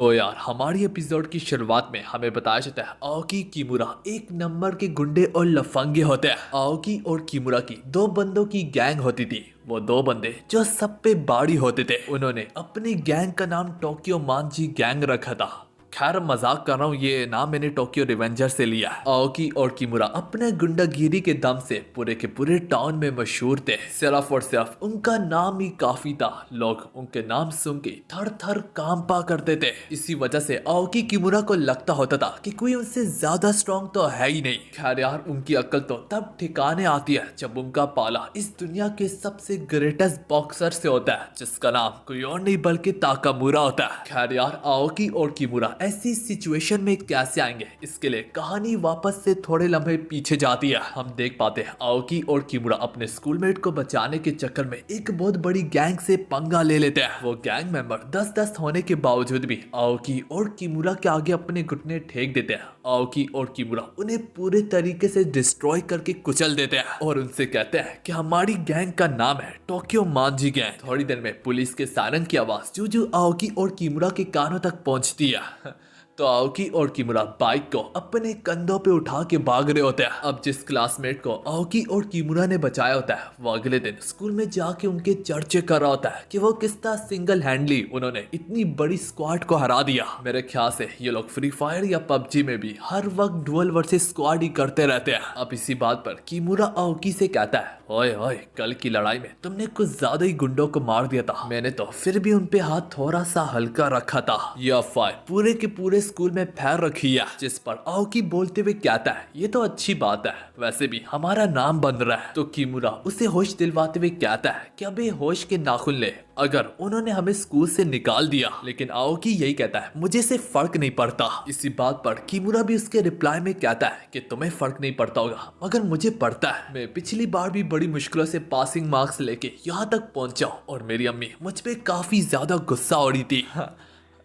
तो यार हमारी एपिसोड की शुरुआत में हमें बताया जाता है आओकी किमुरा एक नंबर के गुंडे और लफंगे होते हैं। आओकी और किमुरा की दो बंदों की गैंग होती थी। वो दो बंदे जो सब पे बाड़ी होते थे। उन्होंने अपनी गैंग का नाम टोक्यो मांजी गैंग रखा था। खैर मजाक कर रहा हूँ, ये नाम मैंने टोक्यो रिवेंजर से लिया है। आओकी और किमुरा अपने गुंडागिरी के दम से पूरे के पूरे टाउन में मशहूर थे। सिर्फ और सिर्फ उनका नाम ही काफी था। लोग उनके नाम सुन के थर थर कांपा करते थे। इसी वजह से आओकी किमुरा को लगता होता था कि कोई उनसे ज्यादा स्ट्रॉन्ग तो है ही नहीं। खैर यार उनकी अक्ल तो तब ठिकाने आती है जब उनका पाला इस दुनिया के सबसे ग्रेटेस्ट बॉक्सर से होता है, जिसका नाम कोई और नहीं बल्कि ताकामुरा होता है। खैर यार आओकी और किमुरा ऐसी सिचुएशन में कैसे आएंगे, इसके लिए कहानी वापस से थोड़े लम्हे पीछे जाती है। हम देख पाते हैं आओकी और किमुरा अपने स्कूलमेट को बचाने के चक्कर में एक बहुत बड़ी गैंग से पंगा ले लेते हैं। वो गैंग मेंबर 10-10 होने के बावजूद भी आओकी और किमुरा के आगे अपने घुटने टेक देते हैं। आओकी और किमुरा उन्हें पूरे तरीके से डिस्ट्रॉय करके कुचल देते हैं और उनसे कहते हैं कि हमारी गैंग का नाम है टोक्यो मांजी गैंग। थोड़ी देर में पुलिस के सायरन की आवाज जो आओकी और किमुरा के कानों तक पहुंचती है। तो आओकी और किमुरा बाइक को अपने कंधों पे उठा के भाग रहे होते हैं। अब जिस क्लासमेट को आओकी और किमुरा ने बचाया होता है वो अगले दिन स्कूल में जाके उनके चर्चे कर रहा होता है कि वो किस तरह सिंगल हैंडली उन्होंने इतनी बड़ी स्क्वाड को हरा दिया। मेरे ख्याल से ये लोग फ्री फायर या पबजी में भी हर वक्त डुअल वर्सेस स्क्वाड ही करते रहते हैं। अब इसी बात पर किमुरा आओकी से कहता है, ओए ओए कल की लड़ाई में तुमने कुछ ज्यादा ही गुंडों को मार दिया था। मैंने तो फिर भी उनपे हाथ थोड़ा सा हल्का रखा था। यह अफवाह पूरे के पूरे स्कूल में फैल रखी है। जिस पर आओकी बोलते हुए कहता है, ये तो अच्छी बात है, वैसे भी हमारा नाम बन रहा है। तो किमुरा उसे होश दिलवाते हुए कहता है कि अबे होश के नाखून ले, अगर उन्होंने हमें स्कूल से निकाल दिया। लेकिन आओकी यही कहता है, मुझे से फर्क नहीं पड़ता। इसी बात पर किमुरा भी उसके रिप्लाई में कहता है कि तुम्हें फर्क नहीं पड़ता होगा मगर मुझे पड़ता है। मैं पिछली बार भी बड़ी मुश्किलों से पासिंग मार्क्स लेके यहाँ तक पहुंचा और मेरी अम्मी मुझ पे काफी ज्यादा गुस्सा हो रही थी।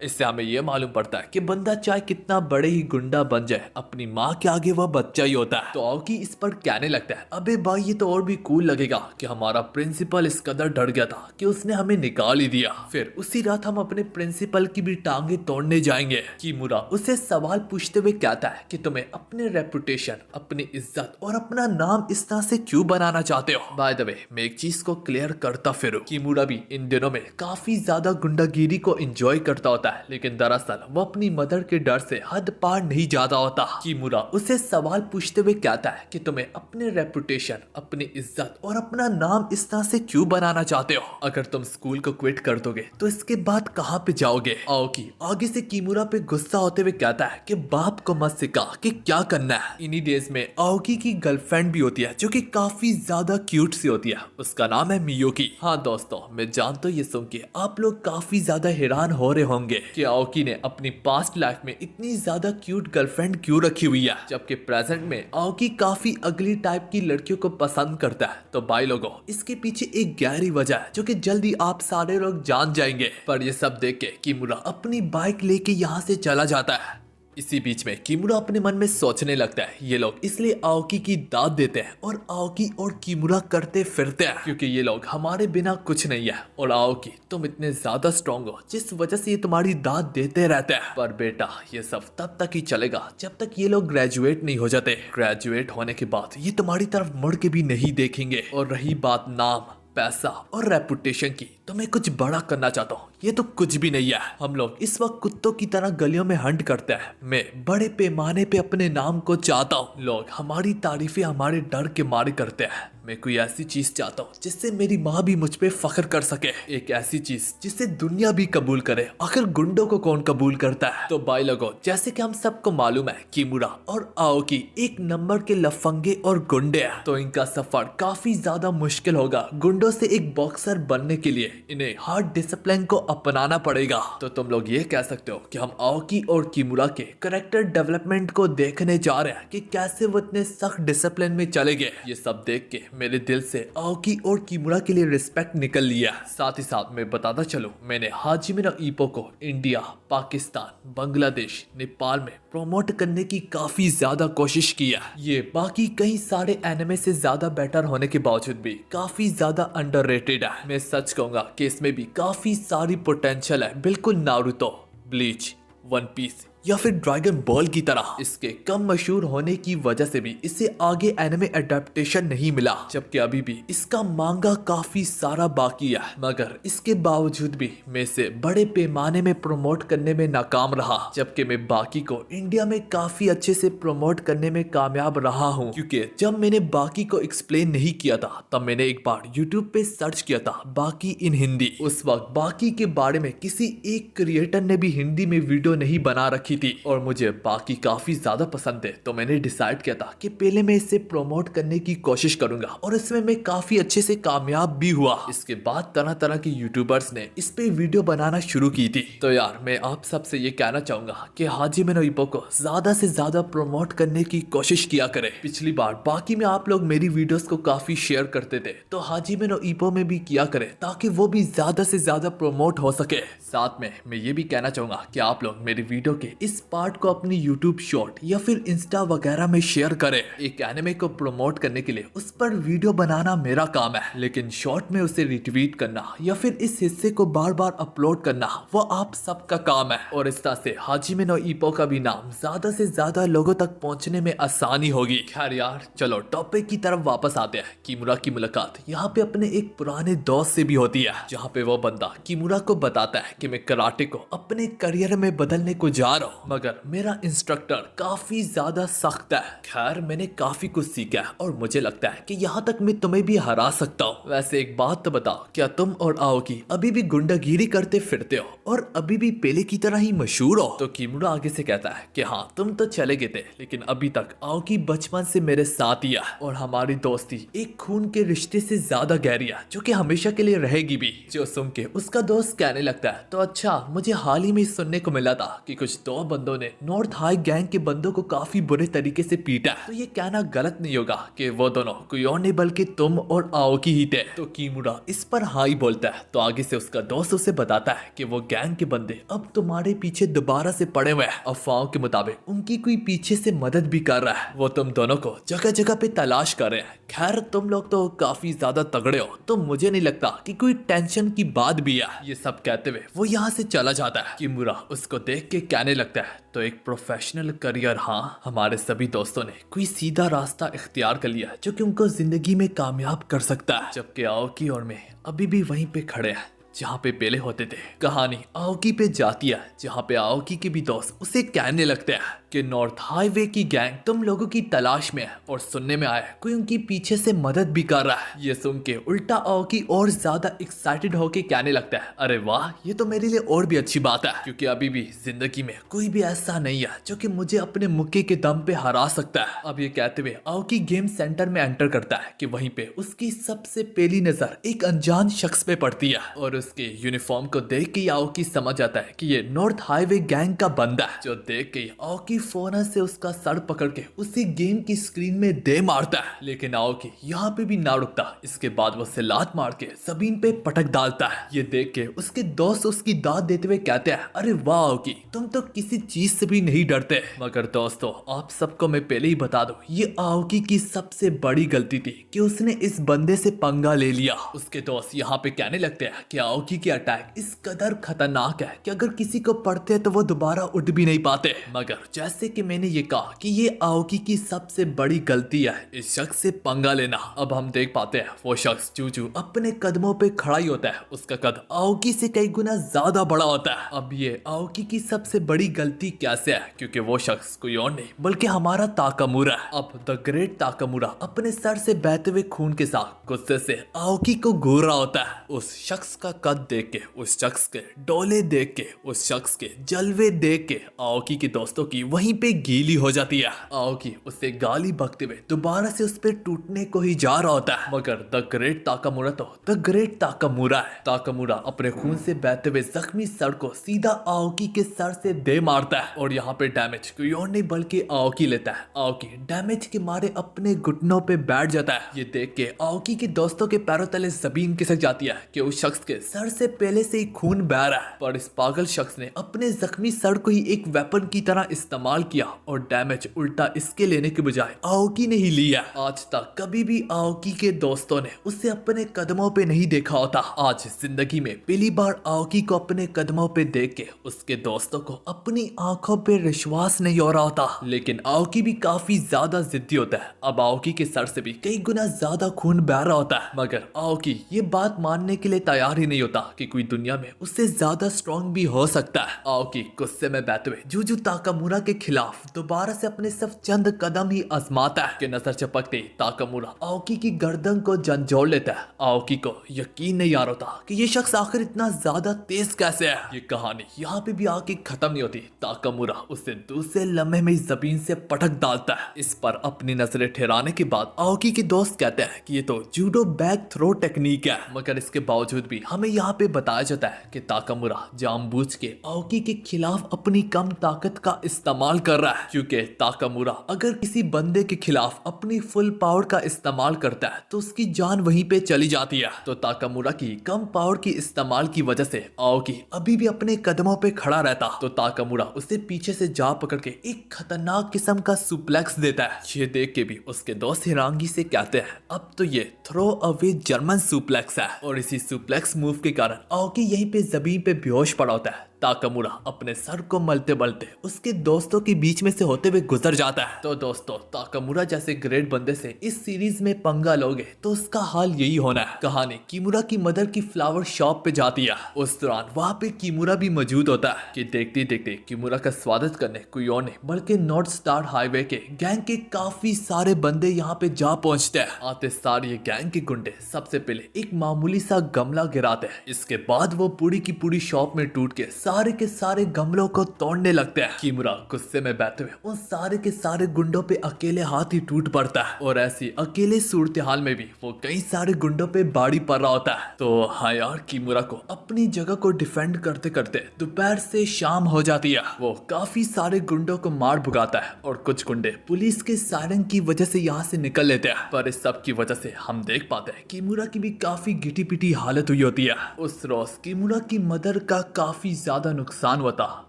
इससे हमें यह मालूम पड़ता है कि बंदा चाहे कितना बड़े ही गुंडा बन जाए, अपनी माँ के आगे वह बच्चा ही होता है। तो आओकी इस पर कहने लगता है, अबे भाई ये तो और भी कूल लगेगा कि हमारा प्रिंसिपल इस कदर डर गया था कि उसने हमें निकाल ही दिया। फिर उसी रात हम अपने प्रिंसिपल की भी टांगे तोड़ने जाएंगे। किमुरा उसे सवाल पूछते हुए कहता है कि तुम्हें अपने रेपुटेशन, अपनी इज्जत और अपना नाम इस तरह से क्यों बनाना चाहते हो। बाय द वे मैं एक चीज को क्लियर करता फिरूं, किमुरा भी इन दिनों में काफी ज्यादा गुंडागिरी को एंजॉय करता होता है, लेकिन दरअसल वो अपनी मदर के डर से हद पार नहीं जाता होता। किमुरा उसे सवाल पूछते हुए कहता है कि तुम्हें अपने रेपुटेशन, अपनी इज्जत और अपना नाम इस तरह से क्यों बनाना चाहते हो। अगर तुम स्कूल को क्विट कर दोगे तो इसके बाद कहाँ पे जाओगे। आओकी आगे से किमुरा पे गुस्सा होते हुए कहता है कि बाप को मत सिखा कि क्या करना है। इन्हीं डेज में आओकी की गर्लफ्रेंड भी होती है जो कि काफी ज्यादा क्यूट सी होती है। उसका नाम है मियुकी। हाँ दोस्तों, मैं जानता हूँ ये सुन के आप लोग काफी ज्यादा हैरान हो रहे होंगे कि आओकी ने अपनी पास्ट लाइफ में इतनी ज्यादा क्यूट गर्लफ्रेंड क्यों रखी हुई है, जबकि प्रेजेंट में आओकी काफी अगली टाइप की लड़कियों को पसंद करता है। तो भाई लोगों, इसके पीछे एक गहरी वजह है जो कि जल्दी आप सारे लोग जान जाएंगे। पर ये सब देख के किमुरा अपनी बाइक लेके यहाँ से चला जाता है। इसी बीच में किमुरा अपने मन में सोचने लगता है, ये लोग इसलिए आओकी की दाद देते हैं और आओकी और किमुरा करते फिरते हैं क्योंकि ये लोग हमारे बिना कुछ नहीं है। और आओकी तुम इतने ज्यादा स्ट्रॉन्ग हो जिस वजह से ये तुम्हारी दाद देते रहते हैं। पर बेटा ये सब तब तक ही चलेगा जब तक ये लोग ग्रेजुएट नहीं हो जाते। ग्रेजुएट होने के बाद ये तुम्हारी तरफ मुड़ के भी नहीं देखेंगे। और रही बात नाम, पैसा और रेपुटेशन की, तो मैं कुछ बड़ा करना चाहता हूँ, ये तो कुछ भी नहीं है। हम लोग इस वक्त कुत्तों की तरह गलियों में हंट करते हैं। मैं बड़े पैमाने पे अपने नाम को चाहता हूँ। लोग हमारी तारीफें हमारे डर के मारे करते हैं। मैं कोई ऐसी चीज चाहता हूँ जिससे मेरी माँ भी मुझ पे फख्र कर सके, एक ऐसी चीज जिसे दुनिया भी कबूल करे। आखिर गुंडों को कौन कबूल करता है। तो भाई लोगों, जैसे कि हम सबको मालूम है किमुरा और आओकी एक नंबर के लफंगे और गुंडे हैं, तो इनका सफर काफी ज्यादा मुश्किल होगा। गुंडों से एक बॉक्सर बनने के लिए इन्हें हार्ड डिसिप्लिन को अपनाना पड़ेगा। तो तुम लोग ये कह सकते हो कि हम आओकी और किमुरा के कैरेक्टर डेवलपमेंट को देखने जा रहे हैं कि कैसे वो इतने सख्त डिसिप्लिन में चले गए। ये सब देख के मेरे दिल से आओकी और किमुरा के लिए रिस्पेक्ट निकल लिया। साथ ही साथ मैं बताता चलूं, मैंने हाजिमिनो ईप्पो को इंडिया, पाकिस्तान, बांग्लादेश, नेपाल में प्रमोट करने की काफी ज्यादा कोशिश की है। ये बाकी कई सारे एनिमे से ज्यादा बेटर होने के बावजूद भी काफी ज्यादा अंडररेटेड है। मैं सच कहूंगा कि इसमें भी काफी सारी पोटेंशियल है, बिल्कुल नारुतो, ब्लीच, वन पीस या फिर ड्रैगन बॉल की तरह। इसके कम मशहूर होने की वजह से भी इसे आगे एनिमे एडेप्टेशन नहीं मिला, जबकि अभी भी इसका मांगा काफी सारा बाकी है। मगर इसके बावजूद भी मैं इसे बड़े पैमाने में प्रमोट करने में नाकाम रहा, जबकि मैं बाकी को इंडिया में काफी अच्छे से प्रमोट करने में कामयाब रहा हूँ। क्योंकि जब मैंने बाकी को एक्सप्लेन नहीं किया था तब मैंने एक बार यूट्यूब पे सर्च किया था बाकी इन हिंदी। उस वक्त बाकी के बारे में किसी एक क्रिएटर ने भी हिंदी में वीडियो नहीं बना रखी थी और मुझे बाकी काफी ज्यादा पसंद है, तो मैंने डिसाइड किया था कि पहले मैं इसे प्रमोट करने की कोशिश करूंगा और इसमें मैं काफी अच्छे से कामयाब भी हुआ। इसके बाद तरह तरह के यूट्यूबर्स ने इस पे वीडियो बनाना शुरू की थी। तो यार मैं आप सबसे ये कहना चाहूंगा कि हाजिमे नो इप्पो को ज्यादा से ज्यादा प्रमोट करने की कोशिश किया करें। पिछली बार बाकी में आप लोग मेरी वीडियोस को काफी शेयर करते थे, तो हाजिमे नो इप्पो में भी किया करें ताकि वो भी ज्यादा से ज्यादा प्रमोट हो सके। साथ में मैं ये भी कहना चाहूंगा कि आप लोग मेरी वीडियो के इस पार्ट को अपनी यूट्यूब शॉर्ट या फिर इंस्टा वगैरह में शेयर करें। एक एनिमे को प्रमोट करने के लिए उस पर वीडियो बनाना मेरा काम है, लेकिन शॉर्ट में उसे रिट्वीट करना या फिर इस हिस्से को बार बार अपलोड करना वो आप सबका काम है। और इस तरह से हाजिमे नो इप्पो का भी नाम ज्यादा से ज्यादा लोगों तक पहुंचने में आसानी होगी। खैर यार चलो टॉपिक की तरफ वापस आते हैं। किमुरा की मुलाकात यहाँ पे अपने एक पुराने दोस्त से भी होती है, जहाँ पे वो बंदा किमुरा को बताता है कि मैं कराटे को अपने करियर में बदलने को जा रहा हूँ, मगर मेरा इंस्ट्रक्टर काफी ज्यादा सख्त है। खैर मैंने काफी कुछ सीखा है और मुझे लगता है कि यहाँ तक मैं तुम्हें भी हरा सकता हूँ। वैसे एक बात तो बताओ, क्या तुम और आओकी अभी भी गुंडागिरी करते फिरते हो और अभी भी पहले की तरह ही मशहूर हो? तो किमुरा आगे से कहता है कि हाँ तुम तो चले गए थे, लेकिन अभी तक आओकी बचपन से मेरे साथ ही है और हमारी दोस्ती एक खून के रिश्ते से ज्यादा गहरी है, जो कि हमेशा के लिए रहेगी भी। जो सुन के उसका दोस्त कहने लगता है, तो अच्छा मुझे हाल ही में सुनने को मिला था कि कुछ दो बंदों ने नॉर्थ हाई गैंग के बंदों को काफी बुरे तरीके से पीटा, तो ये कहना गलत नहीं होगा कि वो दोनों कोई और नहीं बल्कि तुम और आओकी ही थे। तो किमुरा इस पर हाई बोलता है, तो आगे से उसका दोस्त उसे बताता है कि वो गैंग के बंदे अब तुम्हारे पीछे दोबारा से पड़े हुए हैं। अफवाहों के मुताबिक उनकी कोई पीछे से मदद भी कर रहा है, वो तुम दोनों को जगह जगह पे तलाश कर रहे हैं। खैर तुम लोग तो काफी ज्यादा तगड़े हो, तो मुझे नहीं लगता कि कोई टेंशन की बात भी है। ये सब कहते हुए वो यहाँ से चला जाता है। किमुरा उसको देख के कहने लगता है, तो एक प्रोफेशनल करियर, हाँ हमारे सभी दोस्तों ने कोई सीधा रास्ता इख्तियार कर लिया जो कि उनको जिंदगी में कामयाब कर सकता है, जबकि आओकी और मैं अभी भी वहीं पे खड़े हैं जहाँ पे पहले होते थे। कहानी आओकी पे जाती है, जहाँ पे आओकी के भी दोस्त उसे कहने लगते हैं कि नॉर्थ हाईवे की गैंग तुम लोगों की तलाश में है और सुनने में आया कोई उनकी पीछे से मदद भी कर रहा है। ये सुन के उल्टा आओकी और ज्यादा एक्साइटेड होके कहने लगता है, अरे वाह ये तो मेरे लिए और भी अच्छी बात है, क्योंकि अभी भी जिंदगी में कोई भी ऐसा नहीं है जो कि मुझे अपने मुक्के के दम पे हरा सकता है। अब ये कहते हुए आओकी गेम सेंटर में एंटर करता है कि वहीं पे उसकी सबसे पहली नजर एक अनजान शख्स पे पड़ती है और उसके यूनिफॉर्म को देख के आओकी समझ जाता है कि ये नॉर्थ हाईवे गैंग का बंदा है। जो देख के आओकी फौरन से उसका सर पकड़ के उसी गेम की स्क्रीन में दे मारता है, लेकिन आओकी यहाँ पे भी ना रुकता। इसके बाद वो उसे लात मार के जमीन पे पटक डालता है। ये देख के उसके दोस्त उसकी दाद देते हुए कहते हैं, अरे वाह आओकी तुम तो किसी चीज से भी नहीं डरते। मगर दोस्तों आप सबको मैं पहले ही बता दूं, ये आओकी की सबसे बड़ी गलती थी कि उसने इस बंदे से पंगा ले लिया। उसके दोस्त यहाँ पे कहने लगते हैं कि आओकी के अटैक इस कदर खतरनाक है कि अगर किसी को पड़ते हैं तो वो दोबारा उठ भी नहीं पाते। मगर जैसे कि मैंने ये कहा कि ये आओकी की सबसे बड़ी गलती है इस शख्स से पंगा लेना। अब हम देख पाते हैं वो शख्स चूचू अपने कदमों पे खड़ा ही होता है। उसका कद आओकी से कई गुना ज्यादा बड़ा होता है। अब ये आओकी की सबसे बड़ी गलती कैसे है, क्योंकि वो शख्स कोई और नहीं बल्कि हमारा ताकामुरा है। अब द ग्रेट ताकामुरा अपने सर से बहते हुए खून के साथ गुस्से से आओकी को घूर रहा होता है। उस शख्स का कद देख के, उस शख्स के डोले देख के, उस शख्स के जलवे देख के आओकी के दोस्तों की वहीं पे गीली हो जाती है। आओकी उससे गाली बकते हुए दोबारा से उस पे टूटने को ही जा रहा होता है। मगर द ग्रेट ताकामुरा तो द ग्रेट ताकामुरा है। ताकामुरा अपने खून से बहते हुए जख्मी सर को सीधा आओकी के सर से दे मारता है और यहाँ पे डैमेज कोई और नहीं बल्कि आओकी लेता है। आओकी डैमेज के मारे अपने घुटनों पे बैठ जाता है। ये देख के आओकी के दोस्तों के पैरों तले जमीन खिसक जाती है कि उस शख्स के सर से पहले से ही खून बह रहा है, पर इस पागल शख्स ने अपने जख्मी सर को ही एक वेपन की तरह इस्तेमाल किया और डैमेज उल्टा इसके लेने के बजाय आओकी ने ही लिया। आज तक कभी भी आओकी के दोस्तों ने उसे अपने कदमों पे नहीं देखा होता। आज जिंदगी में पहली बार आओकी को अपने कदमों पे देख के उसके दोस्तों को अपनी आंखों पे विश्वास नहीं हो रहा होता। लेकिन आओकी भी काफी ज्यादा जिद्दी होता है। अब आओकी के सर से भी कई गुना ज्यादा खून बह रहा होता है, मगर आओकी ये बात मानने के लिए तैयार ही नहीं होता कि कोई दुनिया में उससे ज्यादा स्ट्रॉन्ग भी हो सकता है। आओकी गुस्से में बहते हुए जूजू ताकामुरा के खिलाफ दोबारा से अपने सिर्फ चंद कदम ही आजमाता है कि नजर चपकते ही ताकामुरा आओकी की गर्दन को झंझोड़ लेता है। आओकी को यकीन नहीं आ रहा था कि ये शख्स आखिर इतना ज्यादा तेज कैसे है। ये कहानी यहाँ पे भी आके खत्म नहीं होती। ताकामुरा उसे दूसरे लम्हे में जमीन से पटक डालता है। इस पर अपनी नजरें ठहराने के बाद आओकी के दोस्त कहते हैं कि ये तो जूडो बैक थ्रो टेक्निक है, मगर इसके बावजूद भी हमें यहाँ पे बताया जाता है कि ताकामुरा जानबूझ के आओकी के खिलाफ अपनी कम ताकत का इस्तेमाल कर रहा है, क्योंकि ताकामुरा अगर किसी बंदे के खिलाफ अपनी फुल पावर का इस्तेमाल करता है तो उसकी जान वहीं पे चली जाती है। तो ताकामुरा की कम पावर की इस्तेमाल की वजह से आओकी अभी भी अपने कदमों पे खड़ा रहता, तो ताकामुरा उसे पीछे से जा पकड़ के एक खतरनाक किस्म का सुप्लेक्स देता है। ये देख के भी उसके दोस्त हिरांगी से कहते हैं अब तो ये थ्रो अवे जर्मन सुप्लेक्स है, और इसी सुप्लेक्स मूव के कारण आओकी यहीं पे जमीन पे बेहोश पड़ा होता है। ताकामुरा अपने सर को मलते मलते उसके दोस्तों के बीच में से होते हुए गुजर जाता है। तो दोस्तों, ताकामुरा जैसे ग्रेट बंदे से इस सीरीज में पंगा लोगे तो उसका हाल यही होना है। कहानी किमुरा की मदर की फ्लावर शॉप पे जाती है। उस दौरान वहाँ पे किमुरा भी मौजूद होता है कि देखते देखते किमुरा का स्वागत करने कोई और नहीं बल्कि नॉर्थ स्टार हाईवे के गैंग के काफी सारे बंदे यहाँ पे जा पहुंचते हैं। आते सार ये गैंग के गुंडे सबसे पहले एक मामूली सा गमला गिराते हैं। इसके बाद वो पूरी की पूरी शॉप में टूट के सारे के सारे गमलों को तोड़ने लगते हैं। किमुरा गुस्से में बैठे हुए उन सारे के सारे गुंडों पे अकेले हाथ ही टूट पड़ता है, और ऐसी अकेले सूरत हाल में भी वो कई सारे गुंडों पे बाड़ी पड़ रहा होता है। तो हाँ यार, किमुरा को अपनी जगह को डिफेंड करते करते दोपहर से शाम हो जाती है। वो काफी सारे गुंडों को मार भुगाता है और कुछ गुंडे पुलिस के सायरन की वजह से यहाँ से निकल लेते हैं। पर इस सब की वजह से हम देख पाते हैं किमुरा की भी काफी गिटी पिटी हालत हुई होती है। उस रोज किमुरा की मदर का काफी ज्यादा नुकसान हुआ था,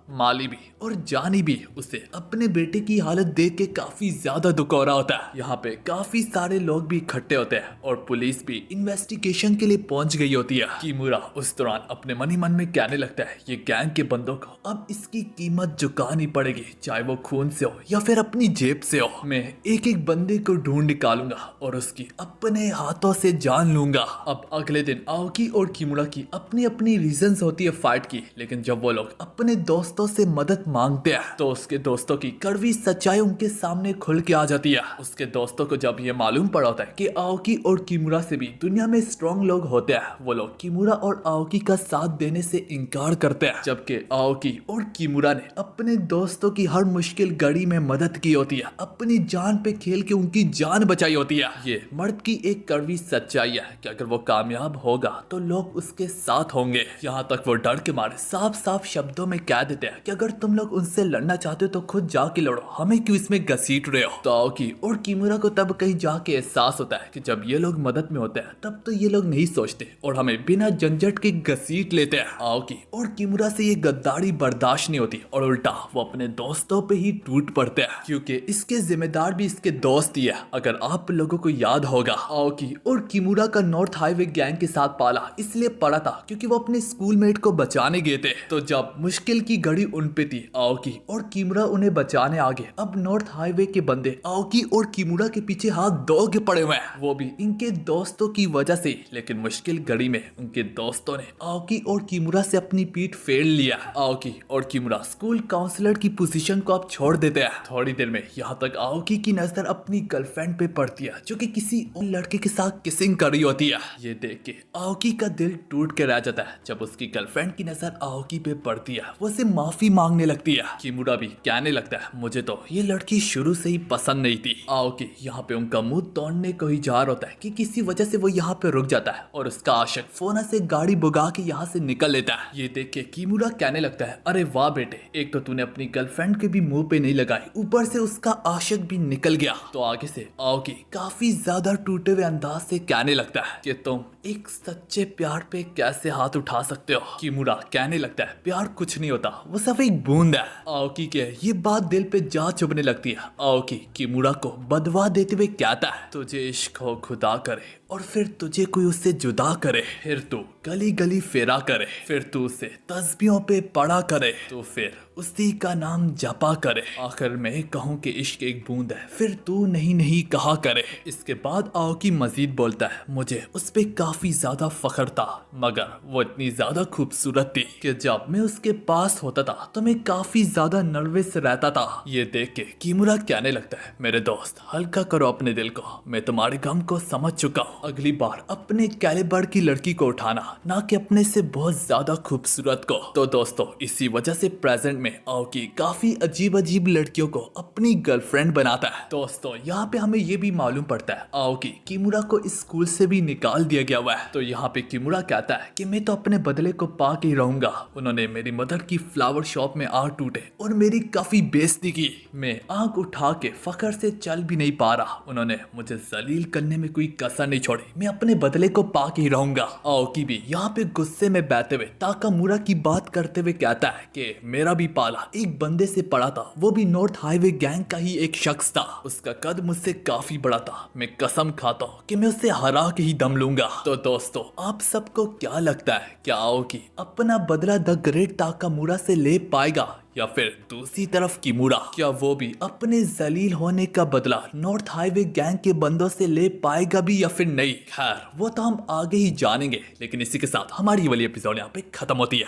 माली भी और जानी भी। उसे अपने बेटे की हालत देख के काफी ज्यादा दुख हो रहा होता है। यहाँ पे काफी सारे लोग भी इकट्ठे होते हैं और पुलिस भी इन्वेस्टिगेशन के लिए पहुंच गई होती है। किमुरा उस दौरान अपने मन ही मन में कहने लगता है ये गैंग के बंदों को अब इसकी कीमत चुकानी पड़ेगी, चाहे वो खून से हो या फिर अपनी जेब से हो। मैं एक एक बंदे को ढूंढ निकालूंगा और उसकी अपने हाथों से जान लूंगा। अब अगले दिन आओकी और किमुरा की अपनी अपनी रीजंस होती है फाइट की, लेकिन जब वो लोग अपने दोस्तों से मदद मांगते हैं तो उसके दोस्तों की कड़वी सच्चाई उनके सामने खुल के आ जाती है। उसके दोस्तों को जब ये मालूम पड़ा होता है कि आओकी और किमुरा से भी दुनिया में स्ट्रॉन्ग लोग होते हैं, वो लोग किमुरा और आओकी का साथ देने से इनकार करते हैं। जबकि आओकी और किमुरा ने अपने दोस्तों की हर मुश्किल घड़ी में मदद की होती है, अपनी जान पे खेल के उनकी जान बचाई होती है। ये मर्द की एक कड़वी सच्चाई है कि अगर वो कामयाब होगा तो लोग उसके साथ होंगे। यहाँ तक वो डर के मारे साफ साफ शब्दों में कह देते हैं कि अगर तुम लोग उनसे लड़ना चाहते हो तो खुद जाके लड़ो, हमें क्यों इसमें घसीट रहे हो। तो आओकी और किमुरा को तब कहीं जाके एहसास होता है कि जब ये लोग मदद में होते हैं तब तो ये लोग नहीं सोचते और हमें बिना झंझट के घसीट लेते हैं। आओकी और किमुरा से ये गद्दारी बर्दाश्त नहीं होती और उल्टा वो अपने दोस्तों पे ही टूट पड़ते हैं, क्योंकि इसके जिम्मेदार भी इसके दोस्त ही है। अगर आप लोगों को याद होगा, आओकी और किमुरा का नॉर्थ हाईवे गैंग के साथ पाला इसलिए पड़ा था क्योंकि वो अपने स्कूलमेट को बचाने गए थे। तो जब मुश्किल की घड़ी उन पे थी, आओकी और किमुरा उन्हें बचाने आगे। अब नॉर्थ हाईवे के बंदे आओकी और किमुरा के पीछे हाथ धो के पड़े हुए हैं, वो भी इनके दोस्तों की वजह से। लेकिन मुश्किल घड़ी में उनके दोस्तों ने आओकी और किमुरा से अपनी पीठ फेर लिया। आओकी और किमुरा स्कूल काउंसलर की पोजीशन को अब छोड़ देते हैं। थोड़ी देर में यहाँ तक आओकी की नजर अपनी गर्लफ्रेंड पे पड़ती है जो कि किसी और लड़के के साथ किसिंग कर रही होती है। ये देख के आओकी का दिल टूट के रह जाता है। जब उसकी गर्लफ्रेंड की नजर आओकी पे पड़ती है वो उसे माफी मांगने लगती है। किमुरा भी कहने लगता है मुझे तो ये लड़की शुरू से ही पसंद नहीं थी। आओकी यहाँ पे उनका मुंह तोड़ने को ही जार होता है कि किसी वजह से वो यहाँ पे रुक जाता है और उसका आशिक फोना से गाड़ी बुगा के यहाँ से निकल लेता है। ये देख के किमुरा कहने लगता है अरे वाह बेटे, एक तो तूने अपनी गर्लफ्रेंड के भी मुंह पे नहीं लगाई, ऊपर से उसका आशिक भी निकल गया। तो आगे से आओकी काफी ज्यादा टूटे हुए अंदाज से कहने लगता है कि तुम एक सच्चे प्यार पे कैसे हाथ उठा सकते हो? किमुरा कहने लगता है प्यार कुछ नहीं होता, वो सिर्फ एक बूंद है। आओकी के ये बात दिल पे जा चुभने लगती है। आओकी किमुरा को बदवा देते हुए कहता है तुझे इश्क हो खुदा करे और फिर तुझे कोई उससे जुदा करे, फिर तू गली गली फेरा करे, फिर तू उसे तस्बीहों पे पड़ा करे, तो फिर उसी का नाम जपा करे, आखिर में कहूँ कि इश्क एक बूंद है फिर तू नहीं नहीं कहा करे। इसके बाद आओकी मजीद बोलता है मुझे उस पे काफी ज्यादा फख्र था, मगर वो इतनी ज्यादा खूबसूरत थी कि जब मैं उसके पास होता था तो मैं काफी ज्यादा नर्वस रहता था। ये देख के किमुरा कहने लगता है मेरे दोस्त हल्का करो अपने दिल को, मैं तुम्हारे गम को समझ चुका हूँ। अगली बार अपने कैलिबर की लड़की को उठाना, ना कि अपने से बहुत ज्यादा खूबसूरत को। तो दोस्तों इसी वजह से प्रेजेंट में आओकी काफी अजीब अजीब लड़कियों को अपनी गर्लफ्रेंड बनाता है। दोस्तों यहाँ पे हमें ये भी मालूम पड़ता है आओकी किमुरा को इस स्कूल से भी निकाल दिया गया हुआ है। तो यहाँ पे किमुरा कहता है कि मैं तो अपने बदले को पा के ही रहूंगा, उन्होंने मेरी मदर की फ्लावर शॉप में आग टूटे और मेरी काफी बेइज्जती की, मैं आग उठा के फखर से चल भी नहीं पा रहा, उन्होंने मुझे जलील करने में कोई कसर नहीं छोड़ी, मैं अपने बदले को पा के ही रहूंगा। आओकी भी यहाँ पे गुस्से में बहते हुए ताकामुरा की बात करते हुए कहता है कि मेरा भी पाला एक बंदे से पड़ा था, वो भी नॉर्थ हाईवे गैंग का ही एक शख्स था, उसका कद मुझसे काफी बड़ा था, मैं कसम खाता हूँ कि मैं उससे हरा के ही दम लूंगा। तो दोस्तों आप सबको क्या लगता है, क्या आओकी अपना बदला द ग्रेट ताकामुरा से ले पाएगा या फिर दूसरी तरफ किमुरा, क्या वो भी अपने जलील होने का बदला नॉर्थ हाईवे गैंग के बंदों से ले पाएगा भी या फिर नहीं? खैर वो तो हम आगे ही जानेंगे, लेकिन इसी के साथ हमारी ये वाली एपिसोड यहाँ पे खत्म होती है।